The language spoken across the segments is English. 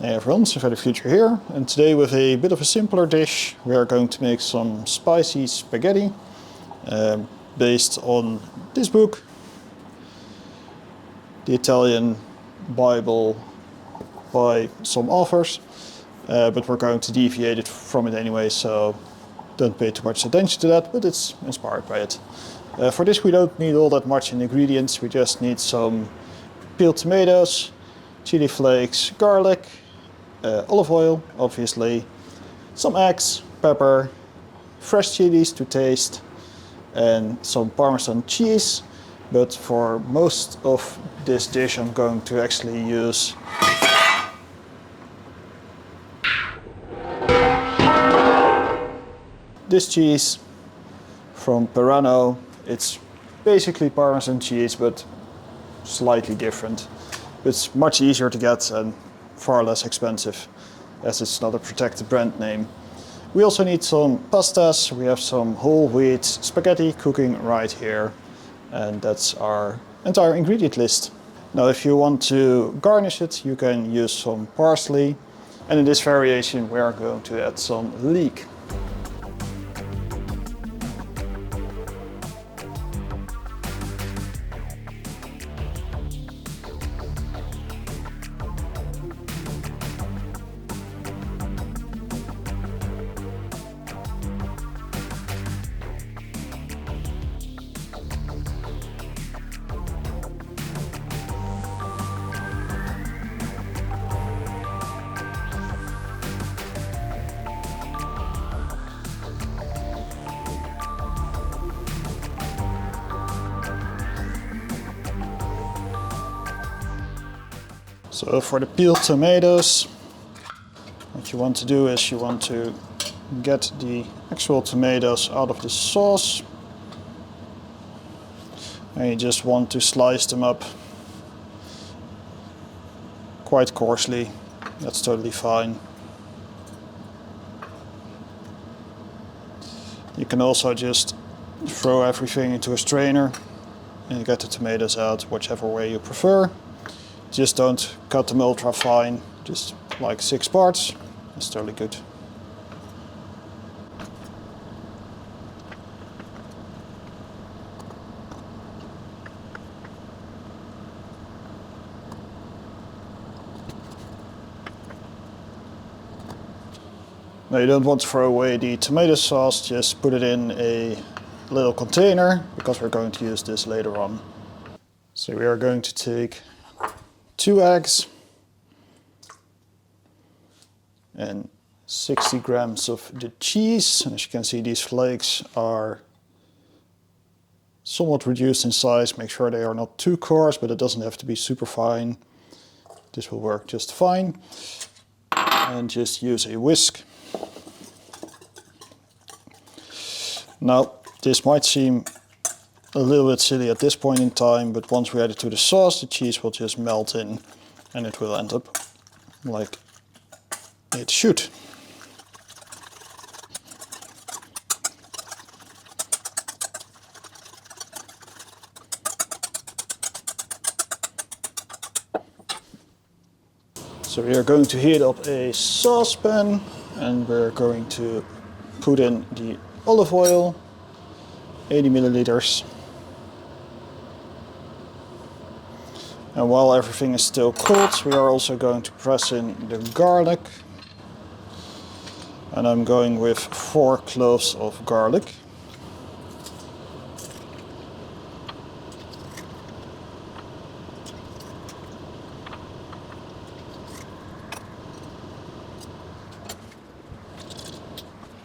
Hey everyone, Sylvester Future here, and today with a bit of a simpler dish we are going to make some spicy spaghetti based on this book, the Italian Bible by some authors, but we're going to deviate it from it anyway, so don't pay too much attention to that, but it's inspired by it. For this we don't need all that much in ingredients, we just need some peeled tomatoes, chili flakes, garlic, olive oil, obviously, some eggs, pepper, fresh chilies to taste, and some Parmesan cheese. But for most of this dish I'm going to actually use this cheese from Perano. It's basically Parmesan cheese, but slightly different. It's much easier to get and far less expensive, as it's not a protected brand name. We also need some pastas. We have some whole wheat spaghetti cooking right here, and that's our entire ingredient list. Now if you want to garnish it, you can use some parsley, and in this variation we are going to add some leek. So for the peeled tomatoes, what you want to do is you want to get the actual tomatoes out of the sauce, and you just want to slice them up quite coarsely. That's totally fine. You can also just throw everything into a strainer and get the tomatoes out, whichever way you prefer. Just don't cut them ultra fine, just like 6 parts. That's totally good. Now you don't want to throw away the tomato sauce, just put it in a little container, because we're going to use this later on. So we are going to take 2 eggs and 60 grams of the cheese. And as you can see, these flakes are somewhat reduced in size. Make sure they are not too coarse, but it doesn't have to be super fine. This will work just fine. And just use a whisk. Now, this might seem a little bit silly at this point in time, but once we add it to the sauce, the cheese will just melt in and it will end up like it should. So we are going to heat up a saucepan, and we're going to put in the olive oil, 80 milliliters. And while everything is still cold, we are also going to press in the garlic. And I'm going with 4 cloves of garlic.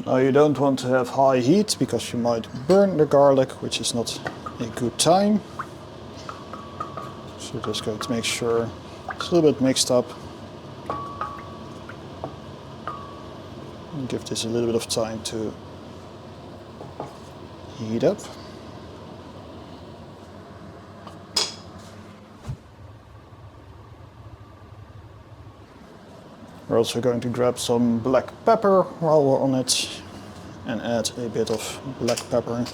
Now you don't want to have high heat, because you might burn the garlic, which is not a good time. So just going to make sure it's a little bit mixed up. And give this a little bit of time to heat up. We're also going to grab some black pepper while we're on it and add a bit of black pepper.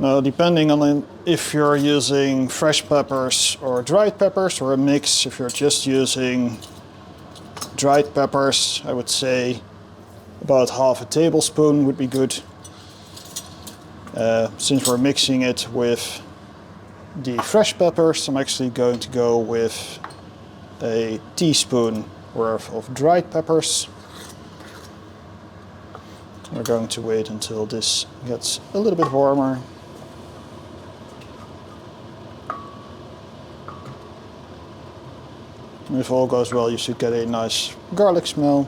Now, depending on if you're using fresh peppers or dried peppers or a mix, if you're just using dried peppers, I would say about half a tablespoon would be good. Since we're mixing it with the fresh peppers, I'm actually going to go with a teaspoon worth of dried peppers. We're going to wait until this gets a little bit warmer. And if all goes well, you should get a nice garlic smell.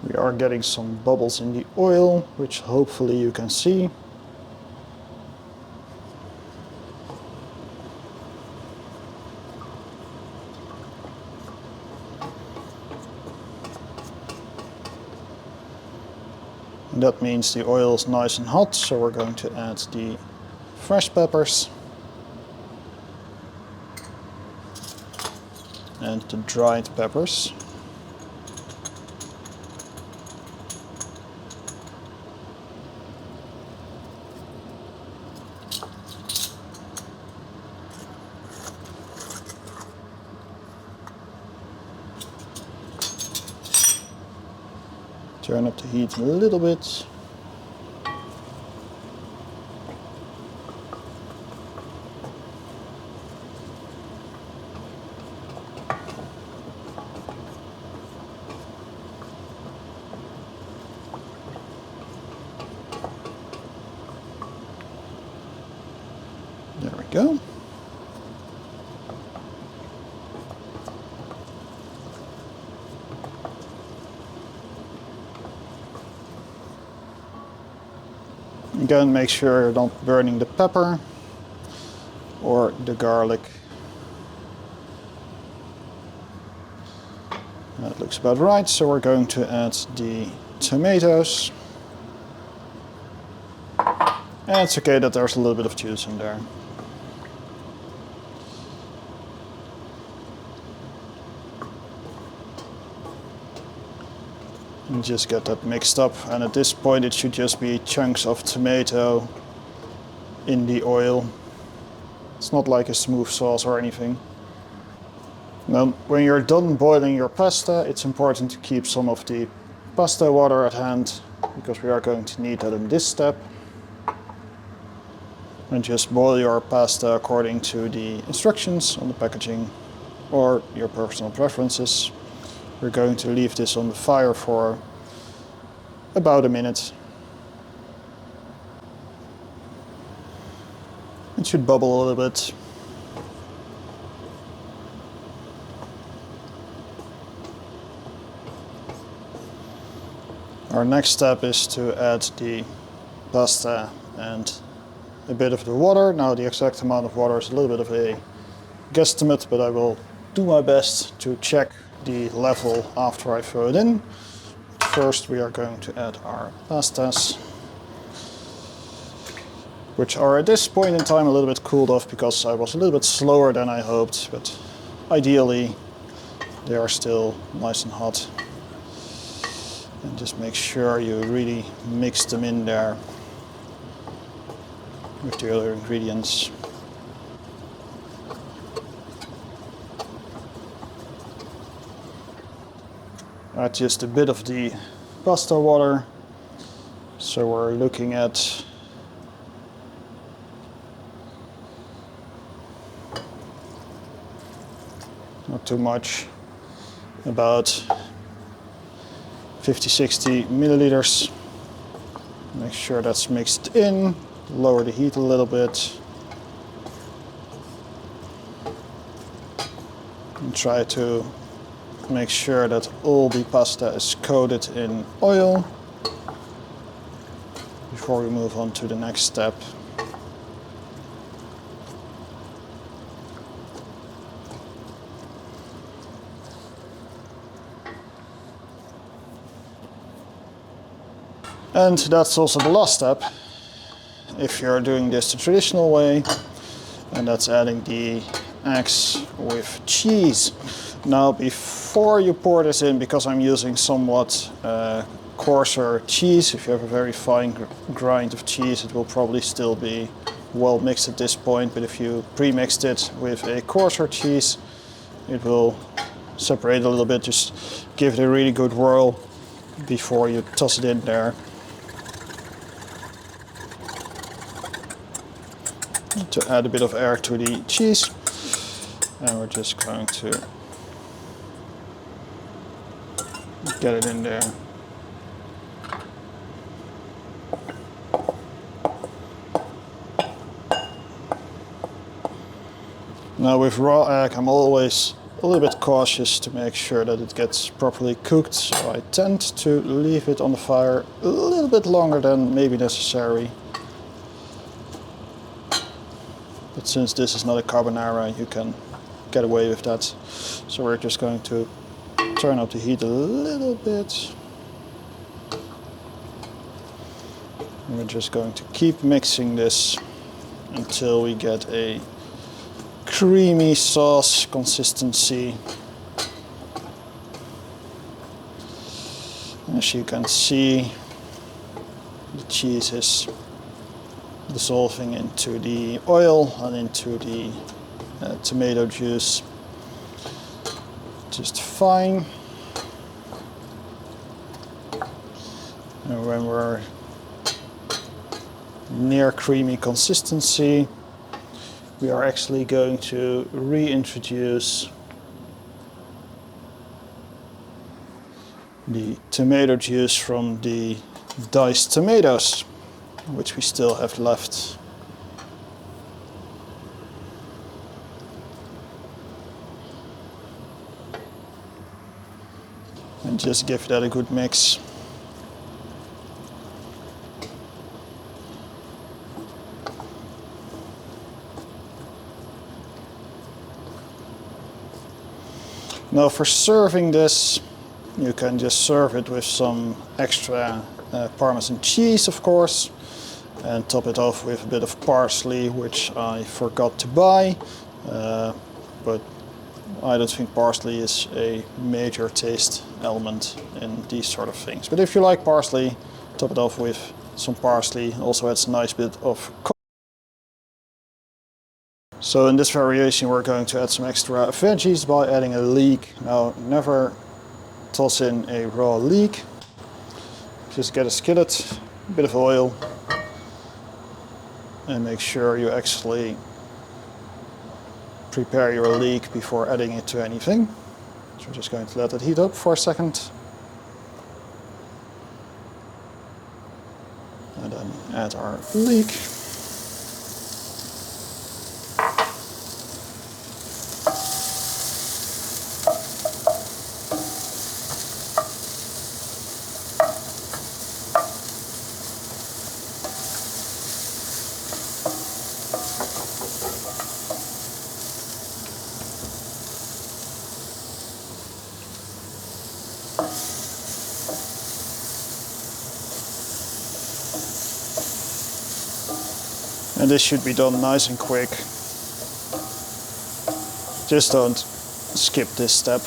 We are getting some bubbles in the oil, which hopefully you can see. And that means the oil is nice and hot, so we're going to add the fresh peppers and the dried peppers. Turn up the heat a little bit. There we go. Again, make sure you're not burning the pepper or the garlic. That looks about right, so we're going to add the tomatoes. And it's okay that there's a little bit of juice in there. And just get that mixed up, and at this point it should just be chunks of tomato in the oil. It's not like a smooth sauce or anything. Now, when you're done boiling your pasta, it's important to keep some of the pasta water at hand, because we are going to need that in this step. And just boil your pasta according to the instructions on the packaging or your personal preferences. We're going to leave this on the fire for about a minute. It should bubble a little bit. Our next step is to add the pasta and a bit of the water. Now, the exact amount of water is a little bit of a guesstimate, but I will do my best to check the level after I throw it in. First, we are going to add our pastas, which are at this point in time a little bit cooled off because I was a little bit slower than I hoped, but ideally they are still nice and hot. And just make sure you really mix them in there with the other ingredients. Add just a bit of the pasta water. So we're looking at not too much, about 50-60 milliliters. Make sure that's mixed in. Lower the heat a little bit. And try to make sure that all the pasta is coated in oil before we move on to the next step. And that's also the last step, if you're doing this the traditional way, and that's adding the eggs with cheese. Now before you pour this in, because I'm using somewhat coarser cheese, if you have a very fine grind of cheese, it will probably still be well mixed at this point, but if you pre-mixed it with a coarser cheese, it will separate a little bit. Just give it a really good whirl before you toss it in there. To add a bit of air to the cheese, and we're just going to get it in there. Now with raw egg, I'm always a little bit cautious to make sure that it gets properly cooked, so I tend to leave it on the fire a little bit longer than maybe necessary. But since this is not a carbonara, you can get away with that. So we're just going to turn up the heat a little bit. And we're just going to keep mixing this until we get a creamy sauce consistency. As you can see, the cheese is dissolving into the oil and into the tomato juice just fine. And when we're near creamy consistency, we are actually going to reintroduce the tomato juice from the diced tomatoes, which we still have left. And just give that a good mix. Now for serving this, you can just serve it with some extra Parmesan cheese, of course, and top it off with a bit of parsley, which I forgot to buy, but I don't think parsley is a major taste element in these sort of things. But if you like parsley, top it off with some parsley. Also adds a nice bit of color. So in this variation we're going to add some extra veggies by adding a leek. Now never toss in a raw leek. Just get a skillet, a bit of oil, and make sure you actually prepare your leek before adding it to anything. So we're just going to let it heat up for a second. And then add our leek. And this should be done nice and quick. Just don't skip this step.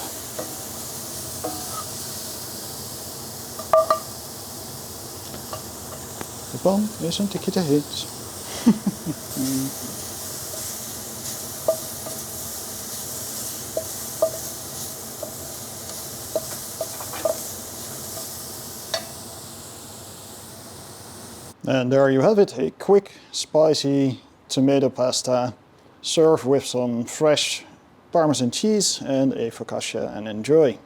De pan is een tikje te heet. And there you have it, a quick, spicy tomato pasta. Serve with some fresh Parmesan cheese and a focaccia and enjoy.